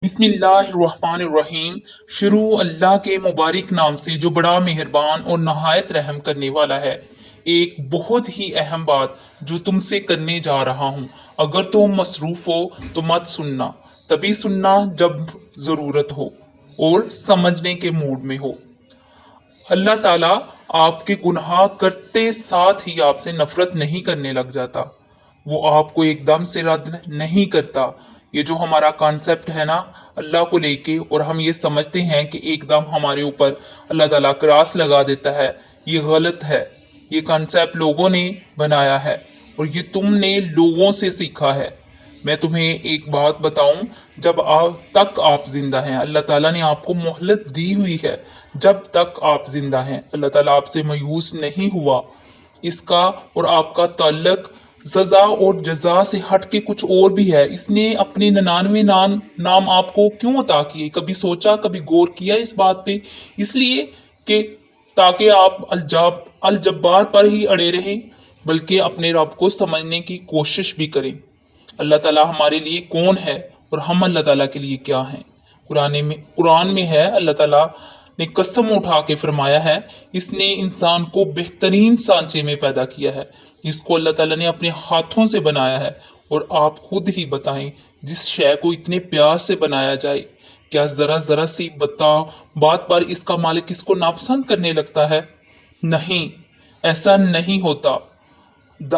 बिस्मिल्लाहिर्रहमानिर्रहीम। शुरू अल्लाह के मुबारक नाम से जो बड़ा मेहरबान और नहायत रहम करने वाला है। एक बहुत ही अहम बात जो तुमसे करने जा रहा हूँ, अगर तुम मसरूफ हो तो मत सुनना, तभी सुनना जब ज़रूरत हो और समझने के मूड में हो। अल्लाह ताला आपके गुनाह करते साथ ही आपसे नफरत नहीं करने लग जाता। वो आपको एकदम से रद्द नहीं करता। ये जो हमारा कॉन्सेप्ट है ना अल्लाह को लेके, और हम ये समझते हैं कि एकदम हमारे ऊपर अल्लाह ताला क्रास लगा देता है, ये गलत है। ये कॉन्सेप्ट लोगों ने बनाया है और ये तुमने लोगों से सीखा है। मैं तुम्हें एक बात बताऊं, जब तक आप जिंदा हैं अल्लाह ताला ने आपको मोहलत दी हुई है। जब तक आप जिंदा हैं अल्लाह ताला आपसे मायूस नहीं हुआ। इसका और आपका ताल्लुक सजा और जजा से हट के कुछ और भी है। इसने अपने 99 नाम आपको क्यों अता किए? कभी सोचा, कभी गौर किया इस बात पे? इसलिए कि ताकि आप अल जब्बार पर ही अड़े रहें, बल्कि अपने रब को समझने की कोशिश भी करें। अल्लाह ताला हमारे लिए कौन है और हम अल्लाह ताला के लिए क्या हैं। कुरान में है, अल्लाह ताला ने कसम उठा के फरमाया है, इसने इंसान को बेहतरीन सांचे में पैदा किया है। इसको अल्लाह ताला ने अपने हाथों से बनाया है। और आप खुद ही बताएं, जिस शय को इतने प्यार से बनाया जाए, क्या जरा जरा सी बात पर इसका मालिक इसको नापसंद करने लगता है? नहीं, ऐसा नहीं होता।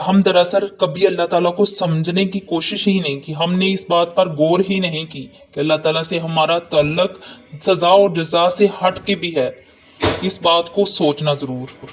हम दरअसल कभी अल्लाह ताला को समझने की कोशिश ही नहीं की। हमने इस बात पर गौर ही नहीं की कि अल्लाह ताला से हमारा ताल्लुक सजा और जजा से हट के भी है। इस बात को सोचना जरूर।